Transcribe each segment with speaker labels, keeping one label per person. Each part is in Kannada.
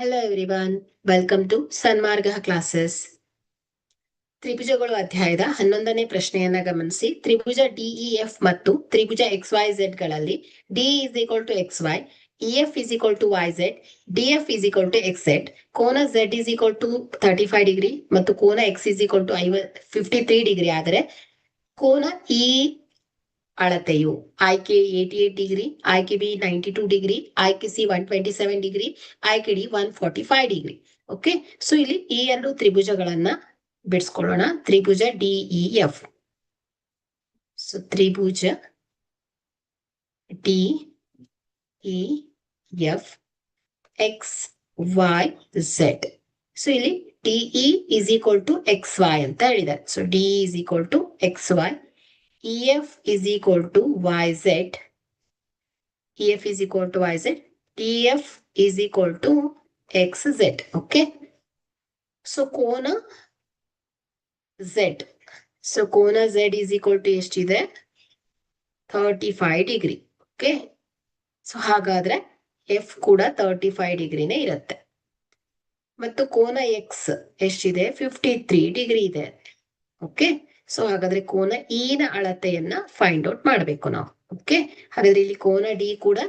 Speaker 1: Hello everyone, welcome to Sanmarga classes. ತ್ರಿಭುಜಗಳು ಅಧ್ಯಾಯದ 11ನೇ ಪ್ರಶ್ನೆಯನ್ನ ಗಮನಿಸಿ. ತ್ರಿಭುಜ ಡಿಇಎಫ್ ಮತ್ತು ತ್ರಿಭುಜ XYZ ಗಳಲ್ಲಿ D is equal to XY, EF is equal to YZ, DF is equal to XZ, ಕೋನ Z is equal to 35 degree ಮತ್ತು ಕೋನ X is equal to 53 degree ಆದರೆ ಕೋನ ಈ ಅಳತೆಯು ಆಯ್ಕೆ 88 ಡಿಗ್ರಿ, ಆಯ್ಕೆ ಬಿ 92 ಡಿಗ್ರಿ, ಆಯ್ಕೆ ಸಿ 127 ಡಿಗ್ರಿ, ಆಯ್ಕೆ ಡಿ 145 ಡಿಗ್ರಿ. ಓಕೆ, ಸೊ ಇಲ್ಲಿ ಈ ಎರಡು ತ್ರಿಭುಜಗಳನ್ನ ಬಿಡಿಸ್ಕೊಳ್ಳೋಣ. ತ್ರಿಭುಜ ಡಿಇಎಫ್. ಸೊ ತ್ರಿಭುಜ DEF X Y Z. So ಇಲ್ಲಿ DE is equal to X Y ಅಂತ ಹೇಳಿದ್ದಾರೆ. So D is equal to X Y, EF is equal to YZ, EF is equal to YZ, DF is equal to XZ. Okay. So, ಕೋನ Z. So, ಕೋನ Z is equal to ಎಷ್ಟಿದೆ? 35 ಡಿಗ್ರಿ. Okay. ಸೊ, ಹಾಗಾದ್ರೆ F ಕೂಡ 35 ಡಿಗ್ರಿನೇ ಇರುತ್ತೆ. ಮತ್ತು ಕೋನ X ಎಷ್ಟಿದೆ? 53 ಡಿಗ್ರಿ ಇದೆ. ಓಕೆ, ಸೊ ಹಾಗಾದ್ರೆ ಕೋನ ಇ ನ ಅಳತೆಯನ್ನ ಫೈಂಡ್ ಔಟ್ ಮಾಡ್ಬೇಕು ನಾವು. ಓಕೆ, ಹಾಗಾದ್ರೆ ಇಲ್ಲಿ ಕೋನ ಡಿ ಕೂಡ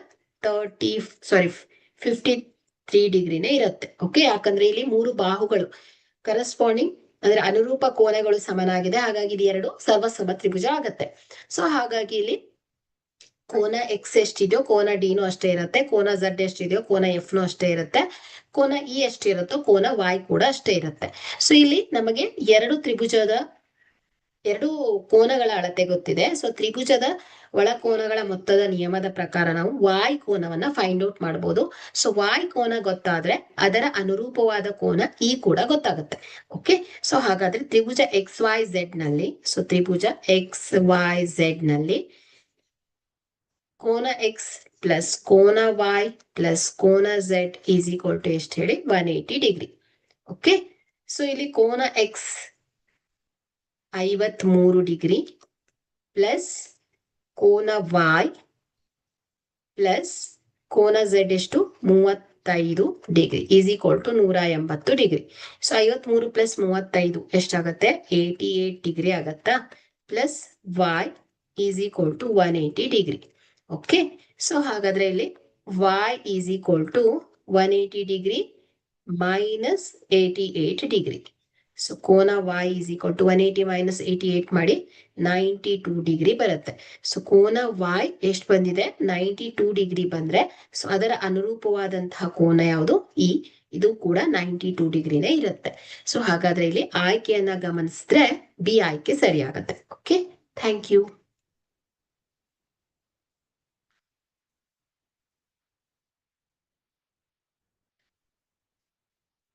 Speaker 1: 53 ಡಿಗ್ರಿನೇ ಇರುತ್ತೆ. ಓಕೆ, ಯಾಕಂದ್ರೆ ಇಲ್ಲಿ ಮೂರು ಬಾಹುಗಳು ಕರೆಸ್ಪಾಂಡಿಂಗ್ ಅಂದ್ರೆ ಅನುರೂಪ ಕೋನಗಳು ಸಮನಾಗಿದೆ, ಹಾಗಾಗಿ ಇದು ಎರಡು ಸರ್ವಸಮ ತ್ರಿಭುಜ ಆಗತ್ತೆ. ಸೊ ಹಾಗಾಗಿ ಇಲ್ಲಿ ಕೋನ ಎಕ್ಸ್ ಎಷ್ಟಿದೆಯೋ ಕೋನ ಡಿ ನು ಅಷ್ಟೇ ಇರುತ್ತೆ, ಕೋನ ಝಡ್ ಎಷ್ಟಿದೆಯೋ ಕೋನ ಎಫ್ ನು ಅಷ್ಟೇ ಇರುತ್ತೆ, ಕೋನ ಇ ಎಷ್ಟಿರುತ್ತೋ ಕೋನ ವೈ ಕೂಡ ಅಷ್ಟೇ ಇರುತ್ತೆ. ಸೊ ಇಲ್ಲಿ ನಮಗೆ ಎರಡು ಕೋನಗಳ ಅಳತೆ ಗೊತ್ತಿದೆ. ಸೊ ತ್ರಿಭುಜದ ಒಳ ಕೋನಗಳ ಮೊತ್ತದ ನಿಯಮದ ಪ್ರಕಾರ ನಾವು ವಾಯ್ ಕೋನವನ್ನ ಫೈಂಡ್ ಔಟ್ ಮಾಡಬಹುದು. ಸೊ ವಾಯ್ ಕೋನ ಗೊತ್ತಾದ್ರೆ ಅದರ ಅನುರೂಪವಾದ ಕೋನ ಇ ಕೂಡ ಗೊತ್ತಾಗುತ್ತೆ. ಓಕೆ, ಸೊ ಹಾಗಾದ್ರೆ ತ್ರಿಭುಜ ಎಕ್ಸ್ ವೈ ಝೆಡ್ ನಲ್ಲಿ, ಸೊ ತ್ರಿಭುಜ ಎಕ್ಸ್ ವೈ ಝೆಡ್ ನಲ್ಲಿ ಕೋನ ಎಕ್ಸ್ ಪ್ಲಸ್ ಕೋನ ವೈ ಪ್ಲಸ್ ಕೋನ ಝೆಡ್ ಈಸ್ ಈಕ್ವಲ್ ಟು ಎಷ್ಟು ಹೇಳಿ? 180 ಡಿಗ್ರಿ. ಓಕೆ, ಸೊ ಇಲ್ಲಿ ಕೋನ ಎಕ್ಸ್ 53 ಡಿಗ್ರಿ ಪ್ಲಸ್ ಕೋನ ವೈ ಪ್ಲಸ್ ಕೋನ ಝೆಡ್ ಎಷ್ಟು? 35 degree is equal to 180 degree. So 53 plus 35 ಎಷ್ಟಾಗತ್ತೆ? 88 ಡಿಗ್ರಿ ಆಗತ್ತಾ? Plus Y is equal to 180 degree. Okay, so ಹಾಗಾದ್ರೆ ಇಲ್ಲಿ Y is equal to 180 degree minus 88 degree. So ಕೋನ y is equal to 180 minus 88 ಮಾಡಿ 92 ಡಿಗ್ರಿ ಬರುತ್ತೆ. ಸೊ ಕೋನ y ಎಷ್ಟು ಬಂದಿದೆ? 92 ಡಿಗ್ರಿ ಬಂದ್ರೆ ಸೊ ಅದರ ಅನುರೂಪವಾದಂತಹ ಕೋನ ಯಾವುದು? ಇ. ಇದು ಕೂಡ 92 ಡಿಗ್ರಿನೇ ಇರುತ್ತೆ. ಸೊ ಹಾಗಾದ್ರೆ ಇಲ್ಲಿ ಆಯ್ಕೆಯನ್ನ ಗಮನಿಸಿದ್ರೆ ಬಿ ಆಯ್ಕೆ ಸರಿಯಾಗತ್ತೆ. Okay, thank you.